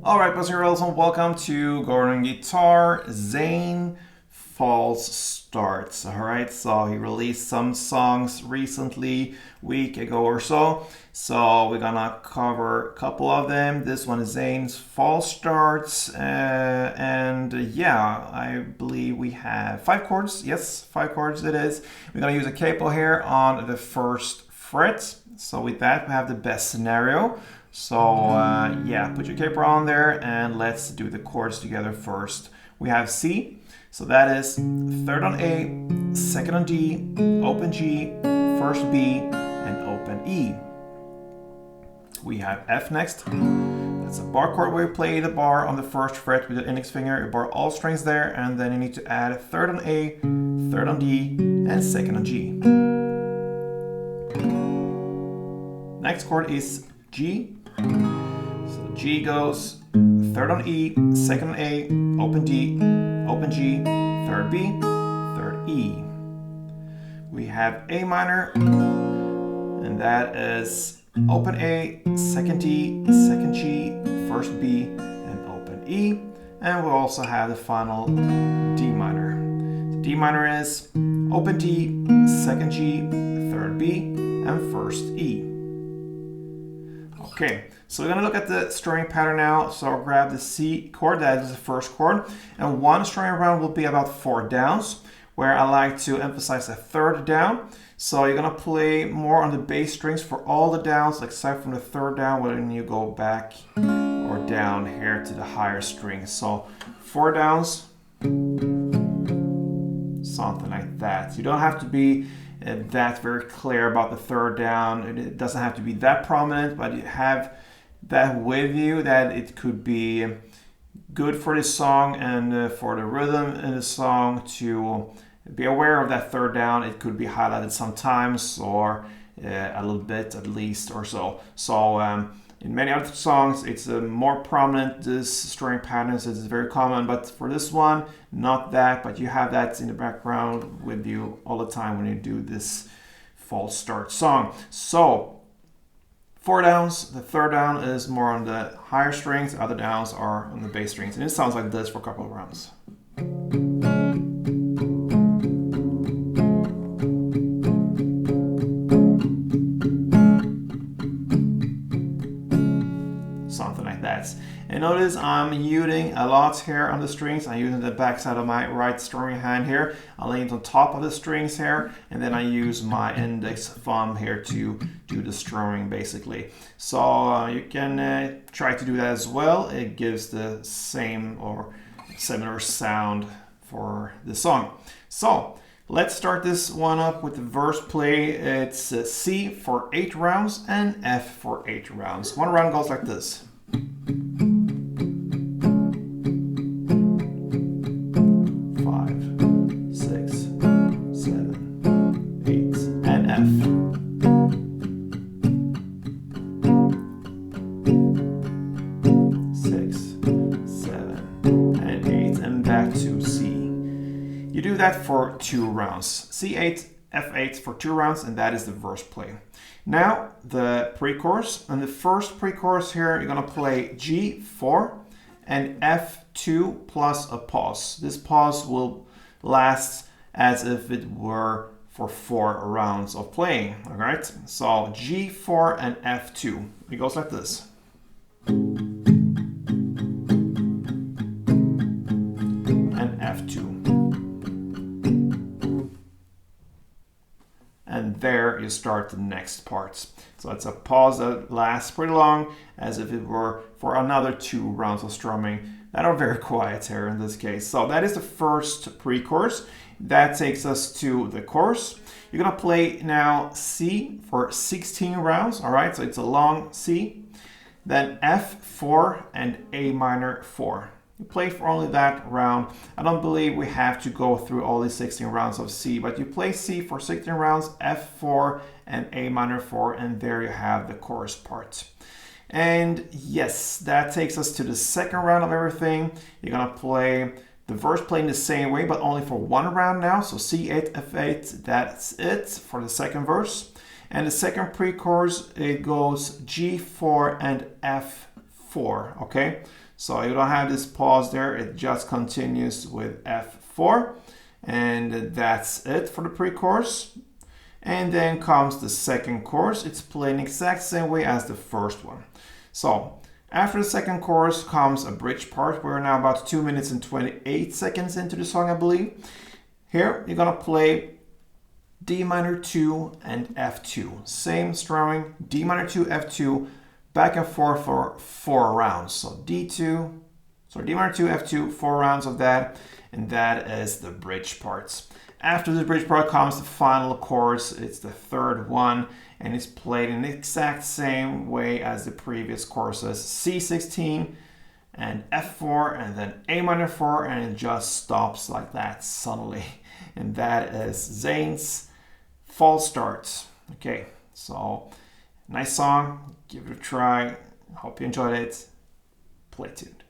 Alright, boys and girls, and welcome to Gordon Guitar. Zayn False Starts. Alright, so he released some songs recently, week ago or so. So we're gonna cover a couple of them. This one is Zayn's False Starts. And yeah, I believe we have 5 chords. Yes, 5 chords it is. We're gonna use a capo here on the first fret. So with that, we have the best scenario. So yeah, put your capo on there and let's do the chords together first. We have C, so that is third on A, second on D, open G, first B, and open E. We have F next. That's a bar chord where you play the bar on the first fret with the index finger. You bar all strings there, and then you need to add third on A, third on D, and second on G. Next chord is G. So G goes third on E, second on A, open D, open G, third B, third E. We have A minor, and that is open A, second D, second G, first B, and open E. And we'll also have the final D minor. So D minor is open D, second G, third B, and first E. Okay, so we're gonna look at the strumming pattern now. So I'll grab the C chord, that is the first chord, and one strumming round will be about 4 downs, where I like to emphasize a third down. So you're gonna play more on the bass strings for all the downs, except from the third down when you go back or down here to the higher strings. So 4 downs, something like that. You don't have to be that very clear about the third down. It doesn't have to be that prominent, but you have that with you, that it could be good for this song and for the rhythm in the song to be aware of that third down. It could be highlighted sometimes, or a little bit at least or so. So in many other songs it's more prominent, this strumming patterns. It's very common, but for this one, not that, but you have that in the background with you all the time when you do this false start song. So 4 downs, the third down is more on the higher strings, the other downs are on the bass strings, and it sounds like this for a couple of rounds. Something like that. And notice I'm using a lot here on the strings. I'm using the back side of my right strumming hand here. I lay it on top of the strings here, and then I use my index thumb here to do the strumming basically. So you can try to do that as well. It gives the same or similar sound for the song. So let's start this one up with the verse play. It's C for 8 rounds and F for 8 rounds. One round goes like this. 5, 6, 7, 8, and F. Six, 7, and 8, and back to C. You do that for 2 rounds. C8, F8 for 2 rounds, and that is the verse play. Now the pre-chorus. And the first pre-chorus here, you're gonna play G4 and F2 plus a pause. This pause will last as if it were for 4 rounds of playing. All right, so G4 and F2. It goes like this. And F2. And there you start the next part. So it's a pause that lasts pretty long, as if it were for another 2 rounds of strumming that are very quiet here in this case. So that is the first pre-chorus. That takes us to the chorus. You're gonna play now C for 16 rounds, all right? So it's a long C, then F4 and A minor 4. You play for only that round. I don't believe we have to go through all these 16 rounds of C, but you play C for 16 rounds, F4 and A minor 4, and there you have the chorus part. And yes, that takes us to the second round of everything. You're gonna play the verse playing the same way, but only for 1 round now. So C8, F8, that's it for the second verse. And the second pre-chorus, it goes G4 and F4, okay? So you don't have this pause there, it just continues with F4. And that's it for the pre-chorus. And then comes the second chorus. It's playing the exact same way as the first one. So after the second chorus comes a bridge part. We're now about 2 minutes and 28 seconds into the song, I believe. Here, you're gonna play D minor 2 and F2. Same strumming, D minor 2, F2, back and forth for 4 rounds. So D minor 2, F2, 4 rounds of that, and that is the bridge parts. After the bridge part comes the final chorus. It's the third one, and it's played in the exact same way as the previous choruses. C16 and F4, and then A minor 4, and it just stops like that suddenly. And that is Zayn's False Start. Okay, so nice song. Give it a try. Hope you enjoyed it. Play tuned.